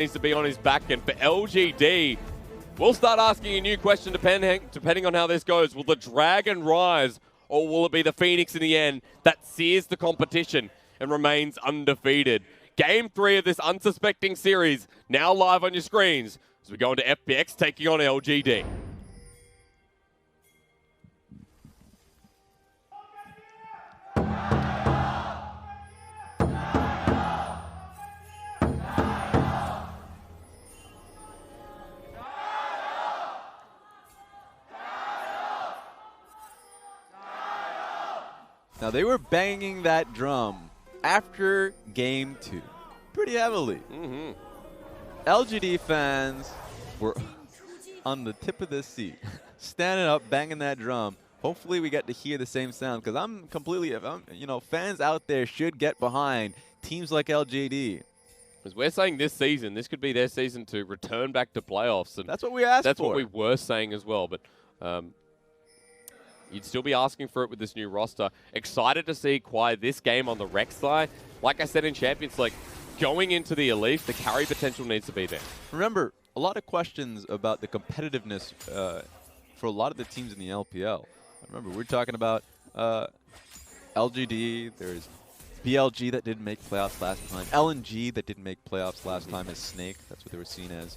needs to be on his back. And for LGD, we'll start asking a new question depending on how this goes. Will the Dragon rise, or will it be the Phoenix in the end that sears the competition and remains undefeated? Game 3 of this unsuspecting series, now live on your screens, as we go into FPX taking on LGD. Now, they were banging that drum after Game 2 pretty heavily. LGD fans were on the tip of their seat, standing up, banging that drum. Hopefully we get to hear the same sound, because fans out there should get behind teams like LGD. Because we're saying this season, this could be their season to return back to playoffs. And that's what we asked for. That's what we were saying as well. But you'd still be asking for it with this new roster. Excited to see Kwai this game on the Rex side. Like I said in Champions League, going into the Elite, the carry potential needs to be there. Remember, a lot of questions about the competitiveness for a lot of the teams in the LPL. Remember, we're talking about LGD, there's BLG that didn't make playoffs last time, LNG that didn't make playoffs last time as Snake, that's what they were seen as.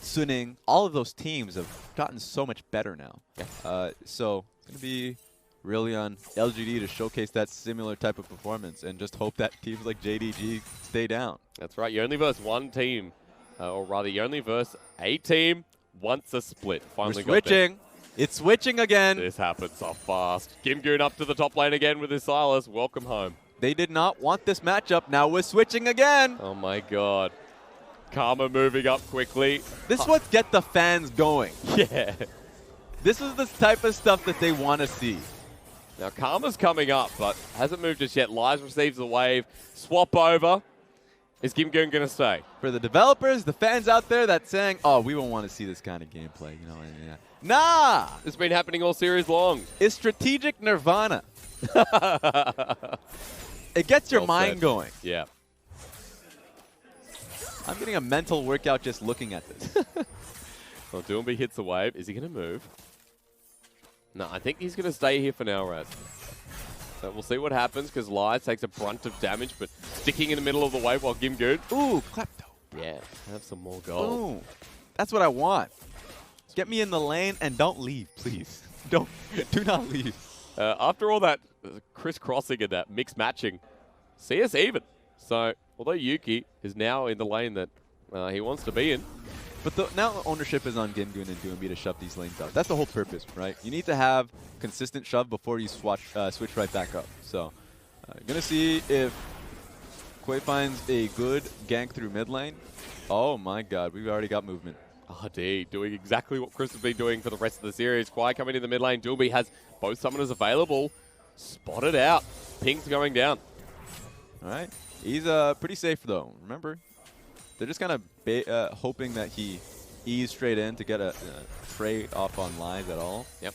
Suning, all of those teams have gotten so much better now. Yeah. So it's going to be really on LGD to showcase that similar type of performance and just hope that teams like JDG stay down. That's right. You only verse one team, or rather you only verse a team once a split. Finally We're switching. It's switching again. This happens so fast. GimGoon up to the top lane again with his Silas. Welcome home. They did not want this matchup. Now we're switching again. Oh my god. Kramer moving up quickly. This is what get the fans going. Yeah. This is the type of stuff that they want to see. Now Karma's coming up, but hasn't moved just yet. Lies receives the wave. Swap over. Is GimGoon going to stay? For the developers, the fans out there that's saying, oh, we won't want to see this kind of gameplay. You know, nah! It's been happening all series long. It's strategic nirvana. It gets your mind going. Yeah. I'm getting a mental workout just looking at this. Well, Doinb hits the wave. Is he going to move? No, I think he's going to stay here for now, Raz. So we'll see what happens, because Lies takes a brunt of damage, but sticking in the middle of the wave while GimGoon. Ooh, Klepto. Yeah, have some more gold. Ooh, that's what I want. Get me in the lane and don't leave, please. Do not leave. After all that crisscrossing and that mixed matching, see us even. So, although Yuuki is now in the lane that he wants to be in. But now ownership is on GimGoon and Doinb to shove these lanes out. That's the whole purpose, right? You need to have consistent shove before you switch right back up. So, going to see if Quay finds a good gank through mid lane. Oh my god, we've already got movement. RD doing exactly what Chris has been doing for the rest of the series. Kwai coming in the mid lane. Doinb has both summoners available. Spotted out. Ping's going down. All right. He's pretty safe, though. Remember, they're just kind of hoping that he ease straight in to get a trade off on Lies at all. Yep.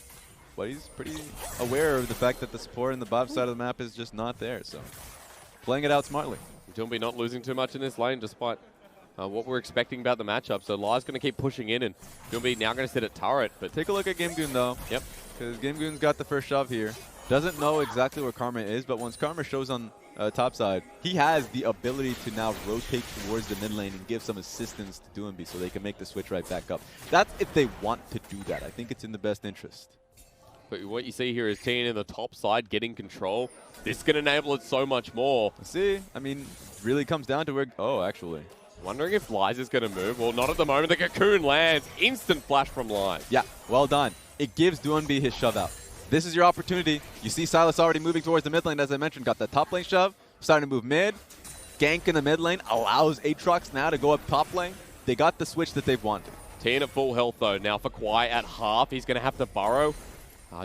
But he's pretty aware of the fact that the support in the buff side of the map is just not there. So playing it out smartly. Doinb not losing too much in this lane despite what we're expecting about the matchup. So Lies going to keep pushing in, and Doinb now going to sit at turret. But take a look at GimGoon, though. Yep. Because GimGoon's got the first shove here. Doesn't know exactly where Kramer is, but once Kramer shows on top side, he has the ability to now rotate towards the mid lane and give some assistance to Doinb so they can make the switch right back up. That's if they want to do that. I think it's in the best interest. But what you see here is Tian in the top side getting control. This can enable it so much more. See, I mean, really comes down to where... Oh, actually. Wondering if Lies is going to move. Well, not at the moment. The Cocoon lands. Instant flash from Lies. Yeah, well done. It gives Doinb his shove out. This is your opportunity. You see Silas already moving towards the mid lane, as I mentioned. Got the top lane shove, starting to move mid. Gank in the mid lane allows Aatrox now to go up top lane. They got the switch that they've wanted. Tian at full health, though. Now for Kwai at half. He's going to have to burrow.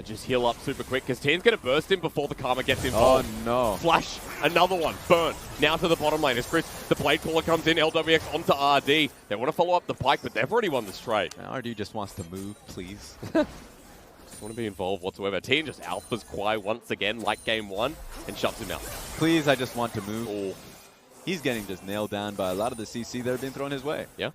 Just heal up super quick, because Tian's going to burst him before the Karma gets involved. Oh, no. Flash. Another one. Burn. Now to the bottom lane. As Chris, the Blade Caller comes in. LWX onto RD. They want to follow up the Pike, but they've already won this trade. RD just wants to move, please. Want to be involved whatsoever. Tian just alphas Kwai once again, like game 1, and shuts him out. Please, I just want to move. Oh. he's getting just nailed down by a lot of the CC that are being thrown his way. Yeah.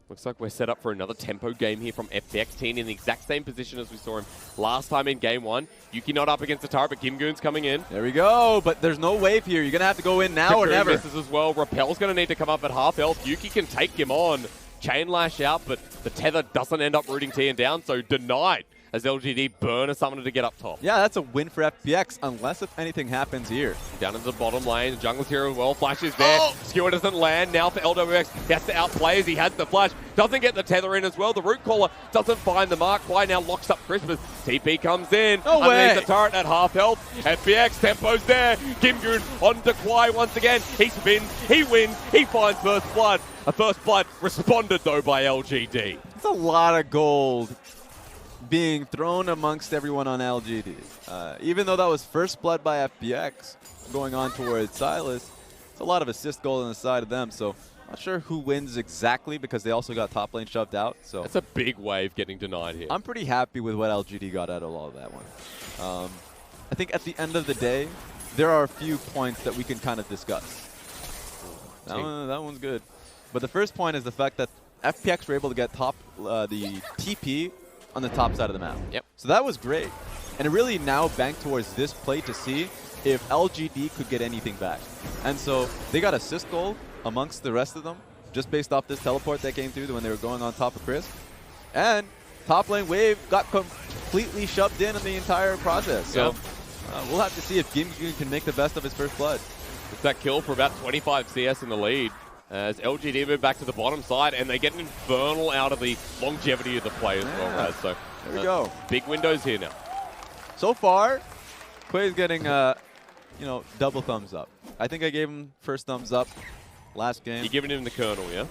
Looks like we're set up for another tempo game here from FPX Tian in the exact same position as we saw him last time in game 1. Yuuki not up against the turret, but GimGoon's coming in. There we go, but there's no wave here. You're going to have to go in now or never. Misses as well. Repel's going to need to come up at half health. Yuuki can take him on. Chain lash out, but the tether doesn't end up rooting Tian down, so denied as LGD burn a summoner to get up top. Yeah, that's a win for FPX, unless if anything happens here. Down into the bottom lane, the jungle's here as well, flash is there, Skewer doesn't land, now for LWX, he has to outplay as he has the flash, doesn't get the tether in as well, the root caller doesn't find the mark, Kwai now locks up Christmas, TP comes in, underneath the turret at half health, FPX, tempo's there, GimGoon onto Kwai once again, he spins, he wins, he finds first blood. A first blood responded though by LGD. It's a lot of gold being thrown amongst everyone on LGD. Even though that was first blood by FPX going on towards Silas, it's a lot of assist gold on the side of them. So not sure who wins exactly because they also got top lane shoved out. So that's a big wave getting denied here. I'm pretty happy with what LGD got out of all of that one. I think at the end of the day, there are a few points that we can kind of discuss. That one's good. But the first point is the fact that FPX were able to get the TP on the top side of the map. Yep. So that was great. And it really now banked towards this play to see if LGD could get anything back. And so they got assist gold amongst the rest of them, just based off this teleport that came through when they were going on top of Chris. And top lane wave got completely shoved in the entire process. So we'll have to see if GimGoon can make the best of his first blood. It's that kill for about 25 CS in the lead. As LGD move back to the bottom side, and they get an Infernal out of the longevity of the play as well, guys. So there we go. Big windows here now. So far, Quay's getting, double thumbs up. I think I gave him first thumbs up last game. You're giving him the Colonel, yeah?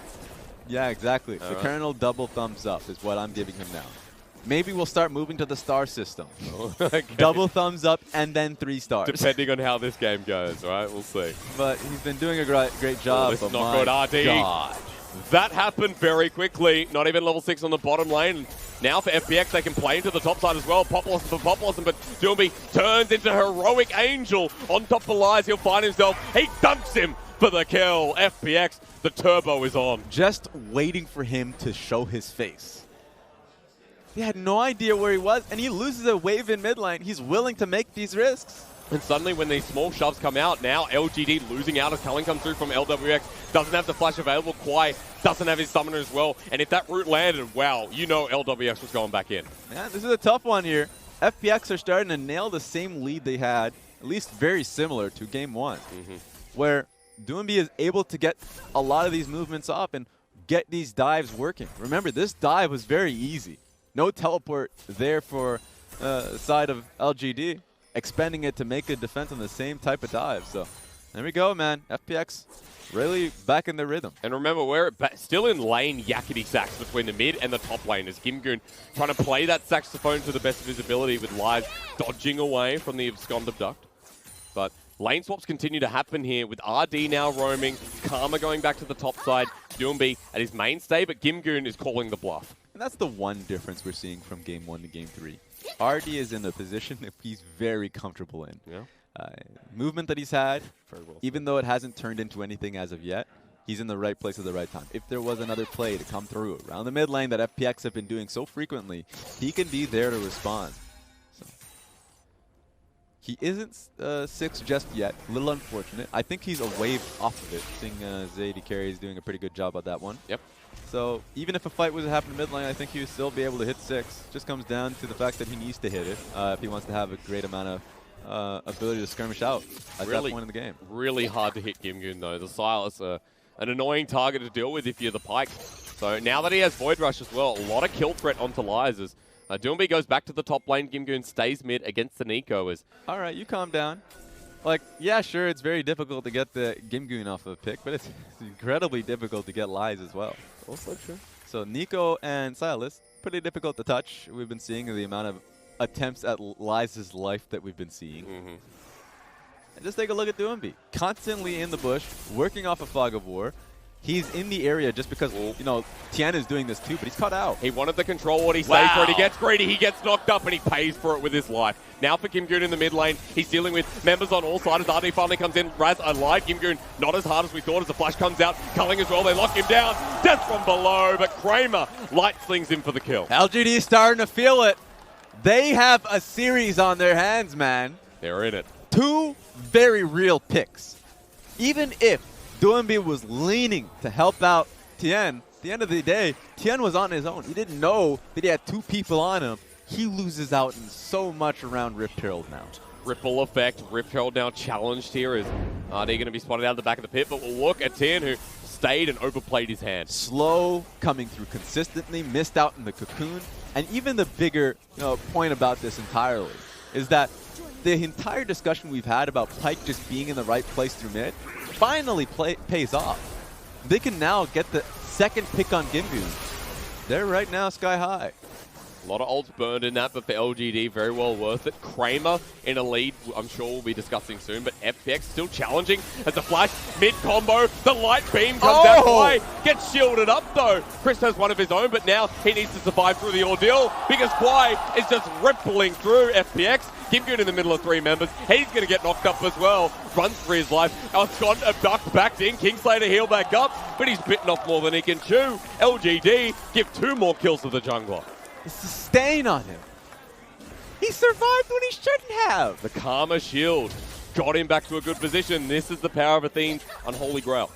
Yeah, exactly. The Colonel double thumbs up is what I'm giving him now. Maybe we'll start moving to the star system. Okay. Double thumbs up and then 3 stars. Depending on how this game goes, all right? We'll see. But he's been doing a great job. This is not good, RD. God. That happened very quickly. Not even level 6 on the bottom lane. Now for FPX, they can play into the top side as well. Populous for Populous, but Doinb turns into Heroic Angel. On top of Elias, he'll find himself. He dunks him for the kill. FPX, the turbo is on. Just waiting for him to show his face. He had no idea where he was, and he loses a wave in mid lane. He's willing to make these risks. And suddenly when these small shoves come out, now LGD losing out as Culling comes through from LWX. Doesn't have the flash available. Kwai doesn't have his summoner as well. And if that root landed, wow, you know LWX was going back in. Yeah, this is a tough one here. FPX are starting to nail the same lead they had, at least very similar to game 1, where Doinb is able to get a lot of these movements off and get these dives working. Remember, this dive was very easy. No teleport there for the side of LGD, expending it to make a defense on the same type of dive. So there we go, man. FPX really back in the rhythm. And remember, we're still in lane yakety sax between the mid and the top lane as GimGoon trying to play that saxophone to the best of his ability with Live dodging away from the abscond abduct. But lane swaps continue to happen here with RD now roaming, Kramer going back to the top side, Doinb at his mainstay, but GimGoon is calling the bluff. And that's the one difference we're seeing from game 1 to game 3. RD is in a position that he's very comfortable in. Yeah. Movement that he's had, even though it hasn't turned into anything as of yet, he's in the right place at the right time. If there was another play to come through around the mid lane that FPX have been doing so frequently, he can be there to respond. So. He isn't 6 just yet. A little unfortunate. I think he's a wave off of it, seeing Zadie Carey is doing a pretty good job on that one. Yep. So even if a fight was to happen in mid lane, I think he would still be able to hit 6. Just comes down to the fact that he needs to hit it if he wants to have a great amount of ability to skirmish out at that point in the game. Really hard to hit GimGoon though. The Silas, an annoying target to deal with if you're the Pyke. So now that he has Void Rush as well, a lot of kill threat onto Lies as Doinb goes back to the top lane. GimGoon stays mid against the Nico. All right, you calm down. Like, yeah, sure, it's very difficult to get the GimGoon off of a pick, but it's incredibly difficult to get Lies as well. Also true. So Nico and Silas, pretty difficult to touch. We've been seeing the amount of attempts at Lies' life that we've been seeing. And just take a look at Doinb. Constantly in the bush, working off a Fog of War. He's in the area just because, you know, Tian is doing this too, but he's caught out. He wanted the control, what he saved for it. He gets greedy, he gets knocked up, and he pays for it with his life. Now for GimGoon in the mid lane, he's dealing with members on all sides. RD finally comes in. Raz, I lied. GimGoon not as hard as we thought as the flash comes out. Culling as well, they lock him down. Death from below, but Kramer light slings him for the kill. LGD starting to feel it. They have a series on their hands, man. They're in it. 2 very real picks. Even if Doinb was leaning to help out Tian, at the end of the day, Tian was on his own. He didn't know that he had 2 people on him. He loses out in so much around Rift Herald now. Ripple effect. Rift Herald now challenged here. Is RD going to be spotted out of the back of the pit? But we'll look at Tian, who stayed and overplayed his hand. Slow, coming through consistently, missed out in the cocoon. And even the bigger point about this entirely is that the entire discussion we've had about Pyke just being in the right place through mid finally pays off. They can now get the second pick on GimGoon. They're right now sky high. A lot of ults burned in that, but for LGD, very well worth it. Kramer in a lead, I'm sure we'll be discussing soon, but FPX still challenging as the flash mid-combo. The light beam comes out. Kwai gets shielded up, though. Chris has one of his own, but now he needs to survive through the ordeal because Kwai is just rippling through FPX. GimGoon in the middle of 3 members. He's going to get knocked up as well. Runs for his life. Scott abducted back in. Kingslayer to heal back up, but he's bitten off more than he can chew. LGD give 2 more kills to the jungler. The sustain on him. He survived when he shouldn't have. The Karma shield got him back to a good position. This is the power of Athene's unholy grail.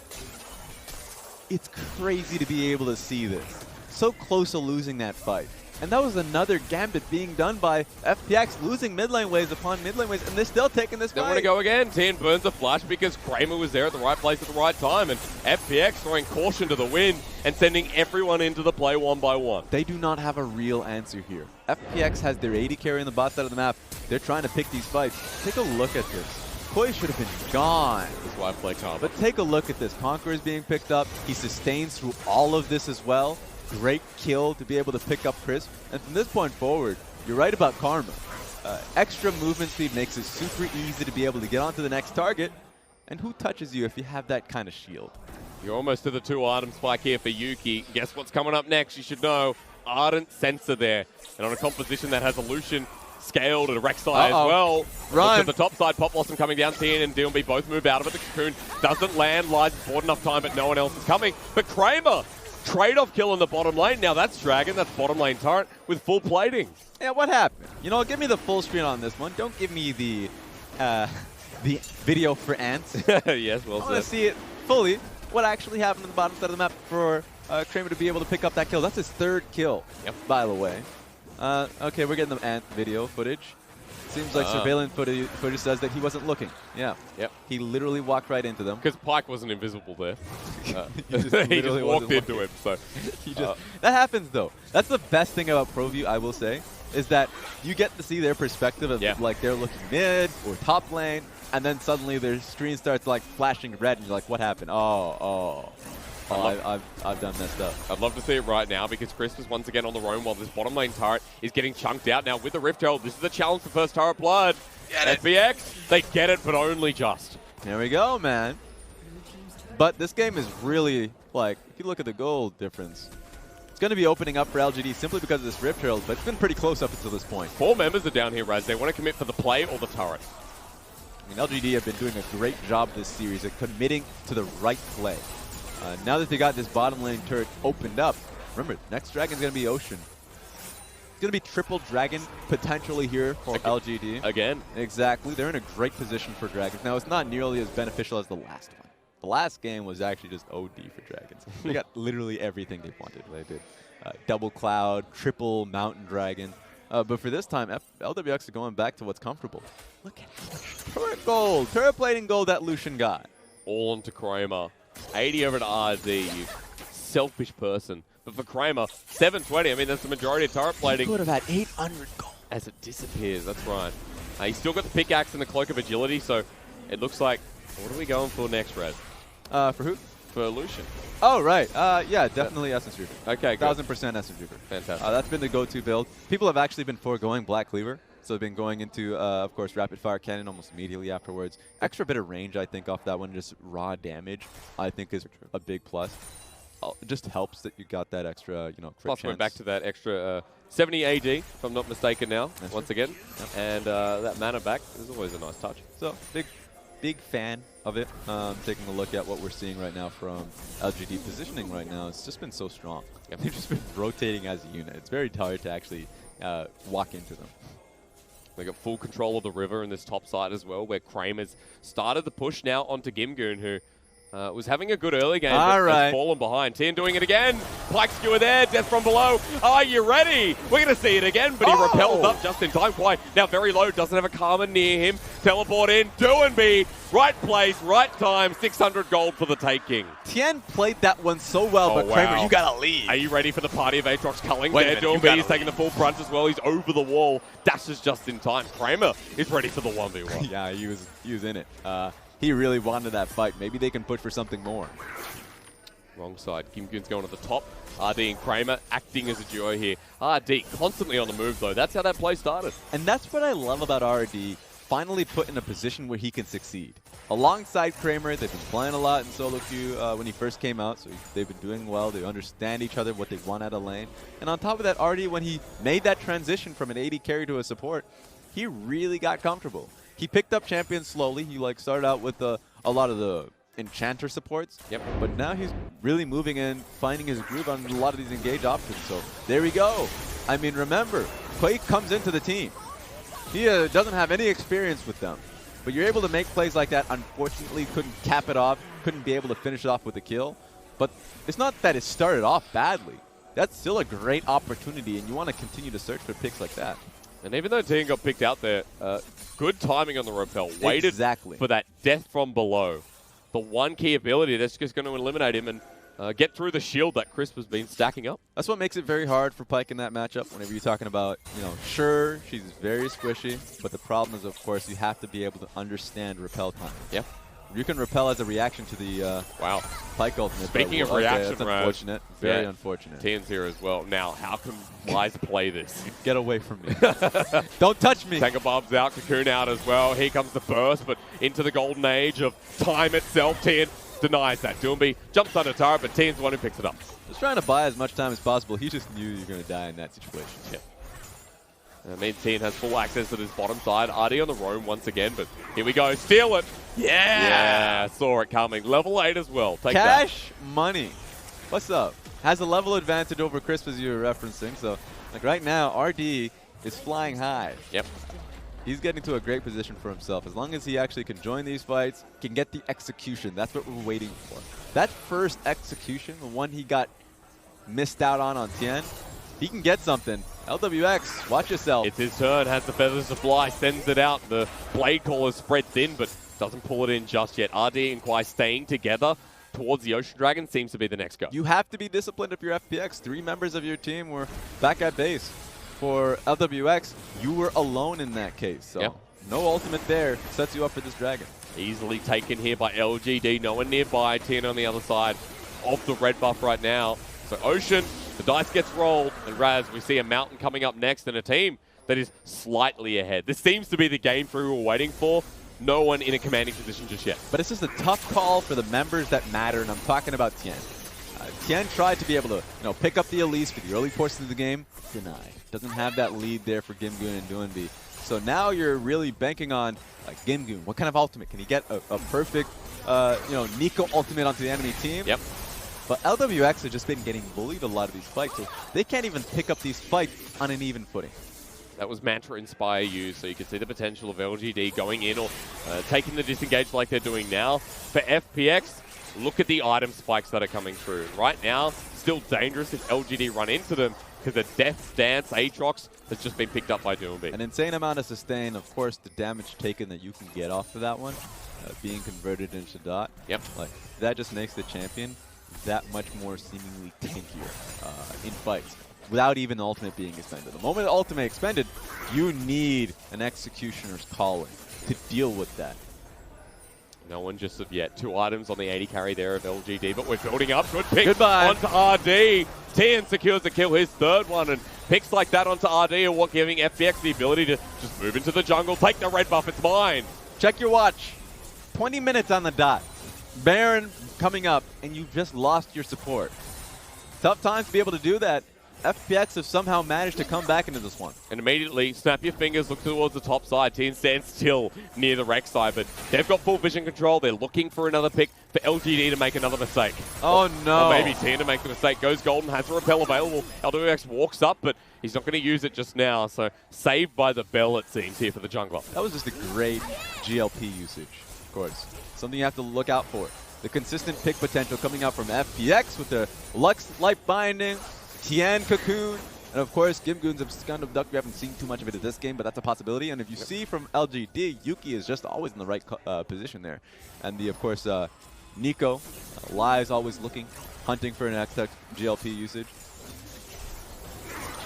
It's crazy to be able to see this. So close to losing that fight. And that was another gambit being done by FPX, losing mid lane waves upon mid lane waves, and they're still taking this fight. They want to go again. Tian burns a flash because Kramer was there at the right place at the right time, and FPX throwing caution to the wind and sending everyone into the play 1 by 1. They do not have a real answer here. FPX has their AD carry in the bot side of the map. They're trying to pick these fights. Take a look at this. Koi should have been gone. That's why I play Karma. But take a look at this. Conqueror is being picked up. He sustains through all of this as well. Great kill to be able to pick up Chris. And from this point forward, you're right about Karma. Extra movement speed makes it super easy to be able to get onto the next target. And who touches you if you have that kind of shield? You're almost to the 2-item spike here for Yuuki. Guess what's coming up next? You should know. Ardent Sensor there. And on a composition that has a Lucian scaled and Rek'Sai as well. Run. Look at the top side, Pop Blossom coming down. Tian and Doinb both move out of it. The cocoon doesn't land. Lies forward enough time, but no one else is coming. But Kramer, trade-off kill in the bottom lane. Now that's Dragon. That's bottom lane turret with full plating. Yeah, what happened? You know, give me the full screen on this one. Don't give me the video for ants. Yes, well I want to see it fully. What actually happened on the bottom side of the map for Kramer to be able to pick up that kill. That's his 3rd kill, by the way. Okay, we're getting the ant video footage. Seems like surveillance footage says that he wasn't looking. Yeah. Yep. He literally walked right into them. Because Pyke wasn't invisible there. he just walked into him. So that happens, though. That's the best thing about ProView, I will say, is that you get to see their perspective of like they're looking mid or top lane, and then suddenly their screen starts like flashing red, and you're like, what happened? I've done messed up. I'd love to see it right now because Chris is once again on the roam while this bottom lane turret is getting chunked out. Now with the Rift Herald, this is the challenge for first turret blood. FBX, they get it, but only just. There we go, man. But this game is really, like, if you look at the goal difference, it's going to be opening up for LGD simply because of this Rift Herald, but it's been pretty close up until this point. 4 members are down here, Raz. They want to commit for the play or the turret. I mean, LGD have been doing a great job this series at committing to the right play. Now that they got this bottom lane turret opened up, remember, next Dragon's going to be Ocean. It's going to be triple Dragon potentially here for LGD. Again. Exactly. They're in a great position for Dragons. Now, it's not nearly as beneficial as the last one. The last game was actually just OD for Dragons. They got literally everything they wanted. They did double Cloud, triple Mountain Dragon. But for this time, LWX are going back to what's comfortable. Look at how much turret gold, turret plating gold that Lucian got. All onto Kramer. 80 over to RD, you selfish person. But for Kramer, 720. I mean, that's the majority of turret plating. He could have had 800 gold. As it disappears, that's right. He's still got the pickaxe and the cloak of agility, so it looks like, what are we going for next, Raz? For who? For Lucian. Oh, right. Yeah, definitely Essence Reaver. Okay, good. 1000% Essence Reaver. Fantastic. That's been the go-to build. People have actually been foregoing Black Cleaver so they've been going into, of course, rapid fire cannon almost immediately afterwards. Extra bit of range, I think, off that one, just raw damage, I think is a big plus. It just helps that you got that extra, crit Plus, chance. we're back to that extra 70 AD, if I'm not mistaken now, once again. Yep. And that mana back is always a nice touch. So, big fan of it. Taking a look at what we're seeing right now from LGD positioning right now, it's just been so strong. Yep. They've just been rotating as a unit. It's very hard to actually walk into them. They got full control of the river in this top side as well, where Kramer's started the push now onto GimGoon, who was having a good early game, but has fallen behind. Tian doing it again. Pike skewer there, death from below. Are you ready? We're going to see it again, but he repels up just in time. Quite now very low, doesn't have a Karma near him. Teleport in, Doinb, right place, right time, 600 gold for the taking. Tian played that one so well, but Kramer, you got to leave. Are you ready for the party of Aatrox culling there? Doinb is taking the full brunt as well. He's over the wall, dashes just in time. Kramer is ready for the 1v1. Yeah, he was in it. He really wanted that fight. Maybe they can push for something more. Wrong side. GimGoon's going to the top. RD and Kramer acting as a duo here. RD constantly on the move, though. That's how that play started. And that's what I love about RD, finally put in a position where he can succeed. Alongside Kramer, they've been playing a lot in solo queue when he first came out, so they've been doing well. They understand each other, what they want out of lane. And on top of that, RD, when he made that transition from an AD carry to a support, he really got comfortable. He picked up champions slowly. He started out with a lot of the enchanter supports. Yep. But now he's really moving in, finding his groove on a lot of these engage options. So there we go. I mean, remember, Quake comes into the team. He doesn't have any experience with them. But you're able to make plays like that. Unfortunately, couldn't cap it off. Couldn't be able to finish it off with a kill. But it's not that it started off badly. That's still a great opportunity, and you want to continue to search for picks like that. And even though Tian got picked out there, good timing on the repel. Waited for that death from below. The one key ability that's just going to eliminate him and get through the shield that Crisp has been stacking up. That's what makes it very hard for Pyke in that matchup. Whenever you're talking about, sure, she's very squishy, but the problem is, of course, you have to be able to understand repel time. Yeah. You can repel as a reaction to the Pyke ultimate. Speaking of reaction, that's unfortunate. Very unfortunate. Tian's here as well. Now, how can Wise play this? Get away from me. Don't touch me. Tangabob's out, Cocoon out as well. Here comes the burst, but into the golden age of time itself. Tian denies that. Doinb jumps under turret, but Tian's the one who picks it up. Just trying to buy as much time as possible. He just knew you were going to die in that situation. Yeah. That means Tian has full access to this bottom side. RD on the roam once again, but here we go. Steal it. Yeah. Saw it coming. Level 8 as well. Take Cash money. What's up? Has a level advantage over Crisp as you were referencing. So, right now, RD is flying high. Yep. He's getting to a great position for himself. As long as he actually can join these fights, can get the execution. That's what we're waiting for. That first execution, the one he got missed out on Tian, he can get something. LWX, watch yourself. It's his turn, has the feathers to fly, sends it out. The blade caller spreads in, but doesn't pull it in just yet. RD and Kwai staying together towards the Ocean Dragon seems to be the next go. You have to be disciplined if you're FPX. 3 members of your team were back at base. For LWX, you were alone in that case. So no ultimate there sets you up for this dragon. Easily taken here by LGD. No one nearby. Tian on the other side of the red buff right now. So Ocean, the dice gets rolled, and Raz, we see a Mountain coming up next and a team that is slightly ahead. This seems to be the game we were waiting for. No one in a commanding position just yet. But it's just a tough call for the members that matter, and I'm talking about Tian. Tian tried to be able to pick up the Elise for the early portion of the game. Denied. Doesn't have that lead there for GimGoon and Doinb. So now you're really banking on GimGoon. What kind of ultimate? Can he get a perfect Nico ultimate onto the enemy team? Yep. But LWX have just been getting bullied a lot of these fights, so they can't even pick up these fights on an even footing. That was Mantra Inspire you, so you can see the potential of LGD going in or taking the disengage like they're doing now. For FPX, look at the item spikes that are coming through. Right now, still dangerous if LGD run into them because the Death Dance Aatrox has just been picked up by Doinb. An insane amount of sustain. Of course, the damage taken that you can get off of that one, being converted into dot. Yep. That just makes the champion that much more seemingly tankier in fights without even the ultimate being expended. The moment the ultimate expended, you need an Executioner's Calling to deal with that. No one just of yet. 2 items on the 80 carry there of LGD, but we're building up. Good pick Goodbye. onto RD. Tian secures the kill, his third one, and picks like that onto RD are what giving FPX the ability to just move into the jungle, take the red buff, it's mine. Check your watch. 20 minutes on the dot. Baron coming up, and you've just lost your support. Tough times to be able to do that. FPX have somehow managed to come back into this one. And immediately, snap your fingers, look towards the top side. Tian stands still near the Rex side, but they've got full vision control. They're looking for another pick for LGD to make another mistake. Oh, no. Or maybe Tian to make the mistake. Goes golden, has a repel available. LWX walks up, but he's not going to use it just now. So saved by the bell, it seems, here for the jungler. That was just a great GLP usage, of course. Something you have to look out for. The consistent pick potential coming out from FPX with the Lux Light Binding, Tian Cocoon, and of course GimGoon's Abscond of Duck. We haven't seen too much of it in this game, but that's a possibility. And if you see from LGD, Yuuki is just always in the right position there. And of course, Nico, Lies always looking, hunting for an X-Tech GLP usage.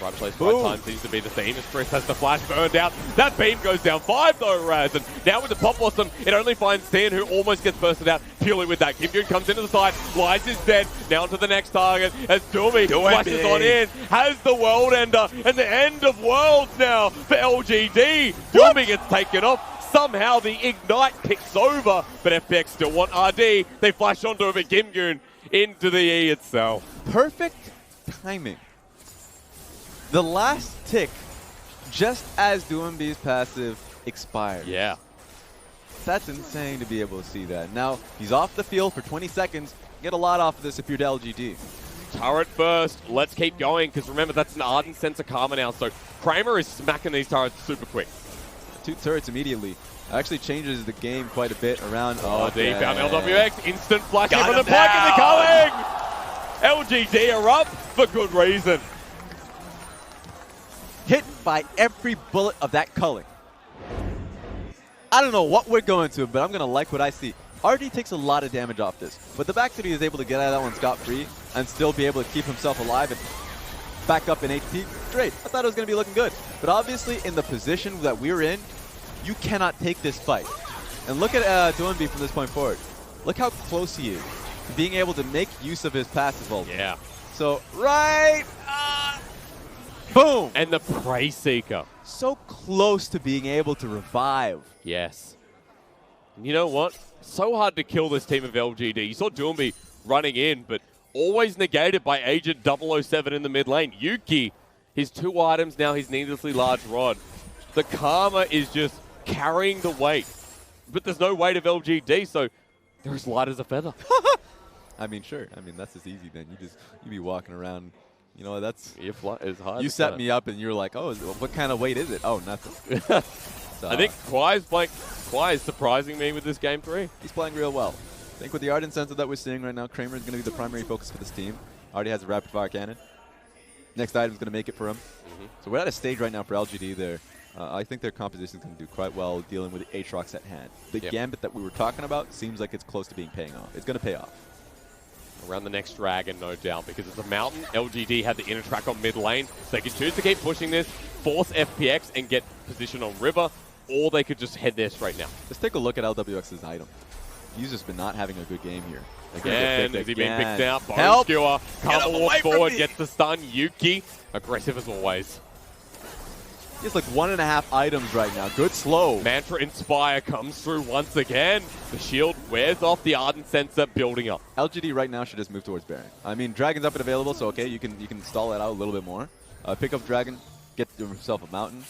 Right place, right time seems to be the theme as Chris has the flash burned out. That beam goes down 5 though, Raz. And now with the Pop Blossom, it only finds Tian, who almost gets bursted out purely with that. GimGoon comes into the side, Lies is dead. Now to the next target as Doinb flashes on in, has the World Ender, and the end of worlds now for LGD. Doinb gets taken off. Somehow the Ignite kicks over, but FPX still want RD. They flash onto it, but GimGoon into the E itself. Perfect timing. The last tick, just as Doinb's passive expired. Yeah. That's insane to be able to see that. Now, he's off the field for 20 seconds. Get a lot off of this if you're to LGD. Turret first. Let's keep going, because remember, that's an Ardent Sensor Karma now, so Kramer is smacking these turrets super quick. 2 turrets immediately. Actually changes the game quite a bit around. RD found LWX. Instant flash in from the Pike, and they're coming! LGD are up for good reason. Hit by every bullet of that culling. I don't know what we're going to, but I'm going to like what I see. RD takes a lot of damage off this, but the fact that he is able to get out of that one scot-free and still be able to keep himself alive and back up in HP, great. I thought it was going to be looking good. But obviously, in the position that we're in, you cannot take this fight. And look at Doinb from this point forward. Look how close he is to being able to make use of his passive ult. Yeah. So, boom! And the Prey Seeker. So close to being able to revive. Yes. And you know what? So hard to kill this team of LGD. You saw Doinb running in, but always negated by Agent 007 in the mid lane. Yuuki, his 2 items, now his needlessly large rod. The Karma is just carrying the weight. But there's no weight of LGD, so they're as light as a feather. I mean, sure. I mean, that's just easy then. You be walking around. You know, that's... You set me up and you're like, oh, what kind of weight is it? Oh, nothing. So, I think Kwai is surprising me with this game 3. He's playing real well. I think with the Ardent Sensor that we're seeing right now, Kramer is going to be the primary focus for this team. Already has a rapid fire cannon. Next item is going to make it for him. So we're at a stage right now for LGD there. I think their composition is going to do quite well dealing with the Aatrox at hand. The gambit that we were talking about seems like it's close to being paying off. It's going to pay off. Around the next dragon, no doubt, because it's a mountain. LGD had the inner track on mid lane, so they could choose to keep pushing this, force FPX, and get position on river, or they could just head there straight now. Let's take a look at LWX's item. He's just been not having a good game here. Again, is he being picked out? Bone Skewer, Karma walks forward, gets the stun. Yuuki, aggressive as always. He has like 1.5 items right now. Good slow. Mantra Inspire comes through once again. The shield wears off the Ardent Sensor, building up. LGD right now should just move towards Baron. I mean, Dragon's up and available, so okay, you can stall that out a little bit more. Pick up Dragon, get yourself a mountain,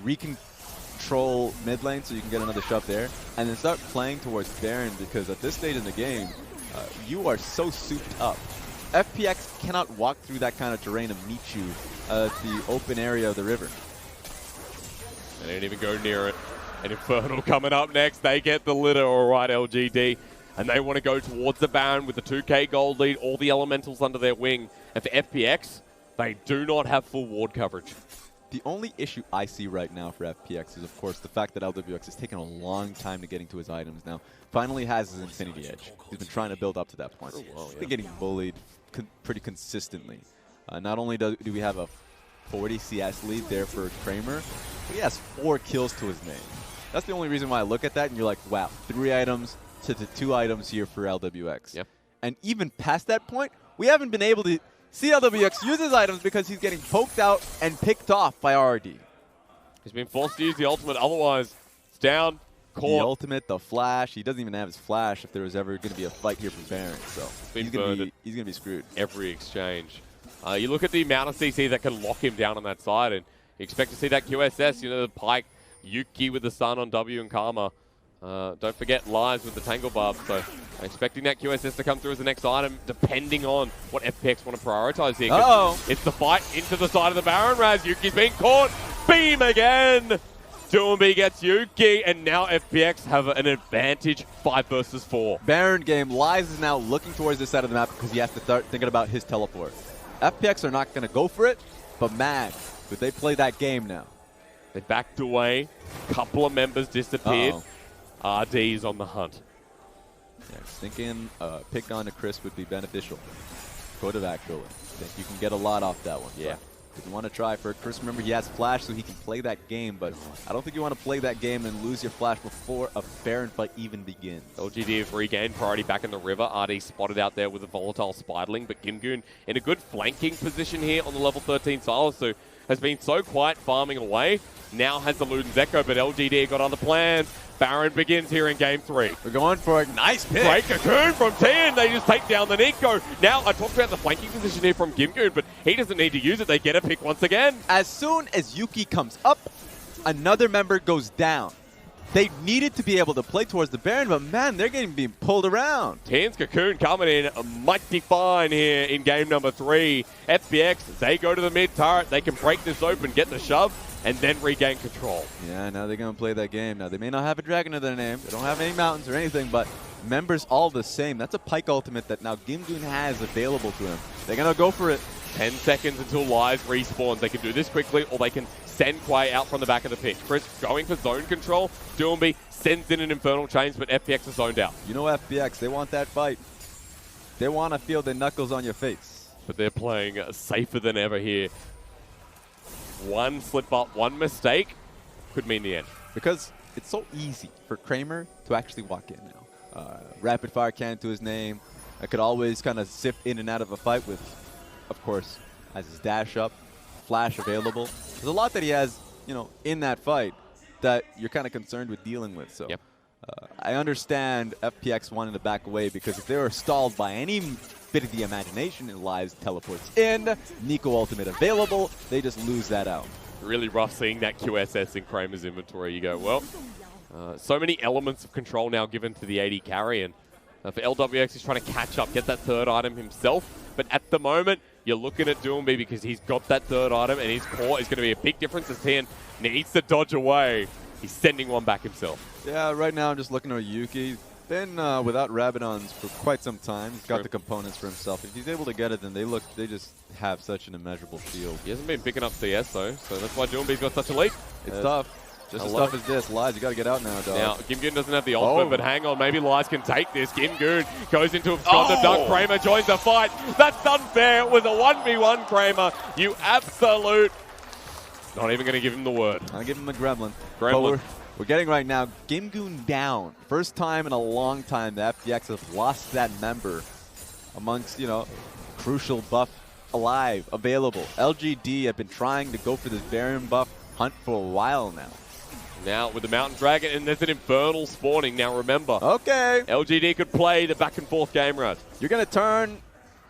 recontrol mid lane so you can get another shove there, and then start playing towards Baron because at this stage in the game, you are so souped up. FPX cannot walk through that kind of terrain and meet you at the open area of the river. They didn't even go near it. And Infernal coming up next. They get the litter, all right, LGD. And they want to go towards the Baron with the 2k gold lead, all the elementals under their wing. And for FPX, they do not have full ward coverage. The only issue I see right now for FPX is, of course, the fact that LWX has taken a long time to getting to his items now. Finally has his Infinity Edge. He's been trying to build up to that point. He's been getting bullied pretty consistently. Not only do we have a 40 CS lead there for Kramer, but he has 4 kills to his name. That's the only reason why I look at that and you're like, wow, 3 items to the 2 items here for LWX. Yep. And even past that point, we haven't been able to CLWX uses items because he's getting poked out and picked off by RD. He's been forced to use the ultimate, otherwise it's down, caught. The ultimate, the flash. He doesn't even have his flash if there was ever going to be a fight here for Baron. So he's going to be screwed. Every exchange. You look at the amount of CC that can lock him down on that side, and you expect to see that QSS, you know, the Pike, Yuuki with the Sun on W and Karma. Don't forget Lies with the Tangle Barb, so I'm expecting that QSS to come through as the next item, depending on what FPX want to prioritize here. It's the fight into the side of the Baron Raz. Yuki's being caught. Beam again. Doinb gets Yuuki, and now FPX have an advantage 5 versus 4. Baron game. Lies is now looking towards this side of the map because he has to start thinking about his teleport. FPX are not going to go for it, but man, could they play that game now? They backed away. A couple of members disappeared. RD's on the hunt. Yeah, thinking pick on a Chris would be beneficial. Go to that goal. I think you can get a lot off that one. Yeah. If you want to try for Chris, remember he has flash so he can play that game, but I don't think you want to play that game and lose your flash before a Baron fight even begins. LGD have regained priority back in the river. RD spotted out there with a volatile Spiderling, but GimGoon in a good flanking position here on the level 13 Silas, who has been so quiet farming away. Now has the Luden's Echo, but LGD got other plans. Baron begins here in game 3. We're going for a nice pick. Great cocoon from Tian. They just take down the Nico. Now, I talked about the flanking position here from GimGoon, but he doesn't need to use it. They get a pick once again. As soon as Yuuki comes up, another member goes down. They needed to be able to play towards the Baron, but man, they're getting being pulled around. Tian's cocoon coming in mighty fine here in game number 3. FPX, they go to the mid turret. They can break this open, get the shove, and then regain control. Yeah, now they're going to play that game. Now, they may not have a dragon in their name. They don't have any mountains or anything, but members all the same. That's a Pike ultimate that now GimGoon has available to him. They're going to go for it. 10 seconds until Lies respawns. They can do this quickly, or they can send Quay out from the back of the pitch. Chris going for zone control. Doinb sends in an Infernal Chains, but FPX is zoned out. You know FPX, they want that fight. They want to feel the knuckles on your face. But they're playing safer than ever here. One slip up, one mistake could mean the end. Because it's so easy for Kramer to actually walk in now. Rapid fire cannon to his name. I could always kind of sift in and out of a fight with, of course, has his dash up, flash available. There's a lot that he has, you know, in that fight that you're kind of concerned with dealing with. So I understand FPX wanting to back away because if they were stalled by any bit of the imagination and Lives teleports in, Nico ultimate available, they just lose that out. Really rough seeing that QSS in Kramer's inventory. You go, well, so many elements of control now given to the AD carry, and for LWX he's trying to catch up, get that third item himself, but at the moment you're looking at Doinb because he's got that third item and his core is going to be a big difference as Tian needs to dodge away. He's sending one back himself. Yeah, right now I'm just looking at Yuuki. Been without Rabadons for quite some time. He's got the components for himself. If he's able to get it, then they just have such an immeasurable shield. He hasn't been picking up CS though, so that's why Doinb's got such a lead. It's tough. Just as tough as this. Lies, you got to get out now, dog. Now, GimGoon doesn't have the ultimate, but hang on, maybe Lies can take this. GimGoon goes into a Scott Dunk. Kramer joins the fight. That's unfair. It was a 1v1, Kramer. You absolute... Not even going to give him the word. I'll give him a gremlin. We're getting right now GimGoon down. First time in a long time the FPX have lost that member amongst, you know, crucial buff alive, available. LGD have been trying to go for this Baron buff hunt for a while now. Now with the Mountain Dragon, and there's an Infernal spawning. Now remember, okay, LGD could play the back and forth game run. You're going to turn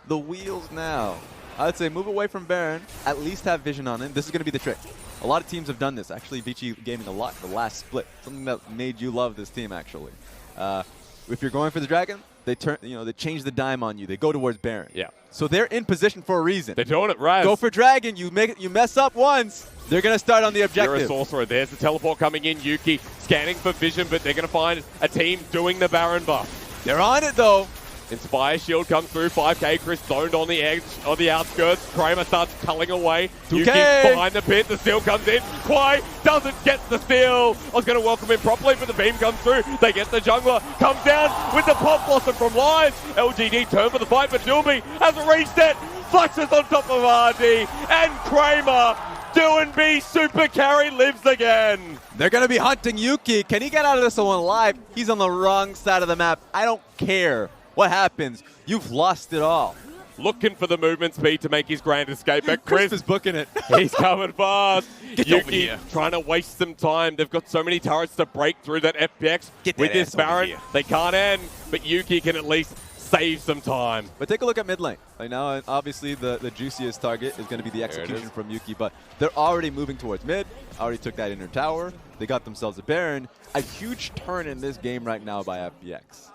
the wheels now. I'd say move away from Baron, at least have vision on him. This is going to be the trick. A lot of teams have done this. Actually, Vici Gaming a lot the last split. Something that made you love this team, actually. If you're going for the Dragon, they change the dime on you. They go towards Baron. Yeah. So they're in position for a reason. They're doing it right. Go for Dragon. You mess up once, they're going to start on the objective. You're a sorcerer. There's the teleport coming in. Yuuki scanning for vision, but they're going to find a team doing the Baron buff. They're on it, though. Inspire shield comes through. 5k. Chris zoned on the edge, on the outskirts. Kramer starts culling away. 2K. Yuuki behind the pit. The steal comes in. Quay doesn't get the steal. I was going to welcome him properly, but the beam comes through. They get the jungler. Comes down with the pop blossom from Lies. LGD turn for the fight, but Doinb has a reset. Flushes on top of RD. And Kramer, Doinb super carry lives again. They're going to be hunting Yuuki. Can he get out of this one alive? He's on the wrong side of the map. I don't care what happens. You've lost it all. looking for the movement speed to make his grand escape. But Chris is booking it. He's coming fast. Get over Yuuki here. trying to waste some time. They've got so many turrets to break through that FPX. Get that with this ass over Baron. here. They can't end, but Yuuki can at least save some time. But take a look at mid lane. Right now, obviously, the juiciest target is going to be the execution from Yuuki, but they're already moving towards mid. Already took that inner tower. They got themselves a Baron. A huge turn in this game right now by FPX.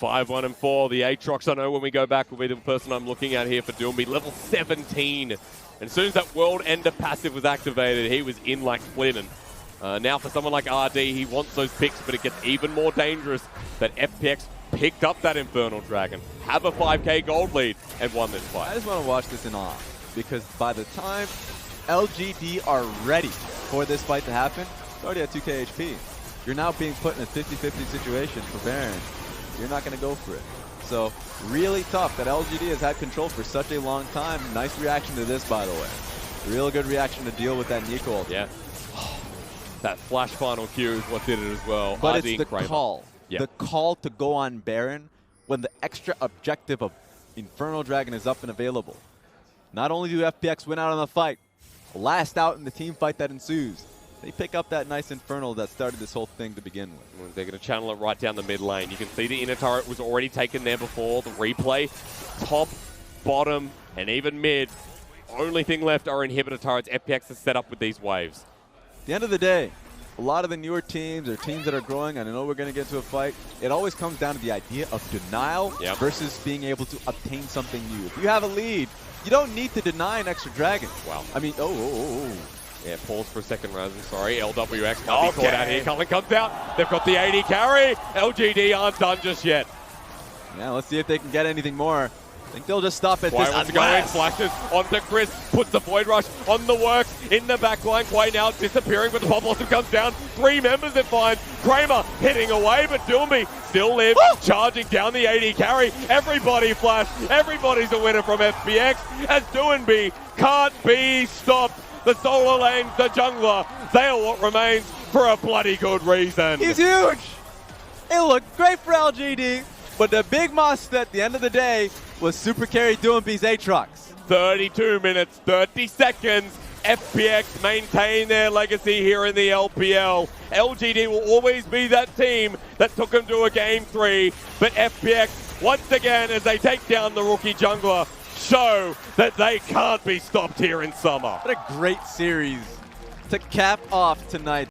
5-1 and 4. The Aatrox, I know when we go back, will be the person I'm looking at here for Doinb. Level 17. And as soon as that World Ender passive was activated, he was in like Flynn. And now for someone like RD, he wants those picks, but it gets even more dangerous that FPX picked up that Infernal Dragon, have a 5k gold lead, and won this fight. I just want to watch this in awe, because by the time LGD are ready for this fight to happen, it's already at 2k HP. You're now being put in a 50-50 situation for Baron. You're not going to go for it. So really tough that LGD has had control for such a long time. Nice reaction to this, by the way. Real good reaction to deal with that Nico ult. Yeah. That flash final Q is what did it as well. But RD it's the Kramer. call. Yep. The call to go on Baron when the extra objective of Infernal Dragon is up and available. Not only do FPX win out on the fight, last out in the team fight that ensues, they pick up that nice Infernal that started this whole thing to begin with. They're going to channel it right down the mid lane. You can see the inner turret was already taken there before. The replay, top, bottom, and even mid. Only thing left are inhibitor turrets. FPX has set up with these waves. At the end of the day, a lot of the newer teams or teams that are growing, and I know we're going to get to a fight, it always comes down to the idea of denial versus being able to obtain something new. If you have a lead, you don't need to deny an extra dragon. Wow. I mean, Yeah, pause for a second, Razen. Sorry, LWX might be caught out here. Cullen comes out. They've got the 80 carry. LGD aren't done just yet. Yeah, let's see if they can get anything more. I think they'll just stop at Quay this. wants to go in, flashes onto Chris, puts the Void Rush on the works in the back line. Quay now disappearing, but the Pop Blossom comes down. 3 members it finds. Kramer hitting away, but Doinb still lives, charging down the 80 carry. Everybody flash. Everybody's a winner from FPX as Doinb can't be stopped. The solo lane, the jungler, they are what remains for a bloody good reason. He's huge. It looked great for LGD, but the big must at the end of the day was super carry Doinb's Aatrox. 32 minutes, 30 seconds. FPX maintain their legacy here in the LPL. LGD will always be that team that took them to a Game 3, but FPX, once again, as they take down the rookie jungler, show that they can't be stopped here in summer. What a great series to cap off tonight.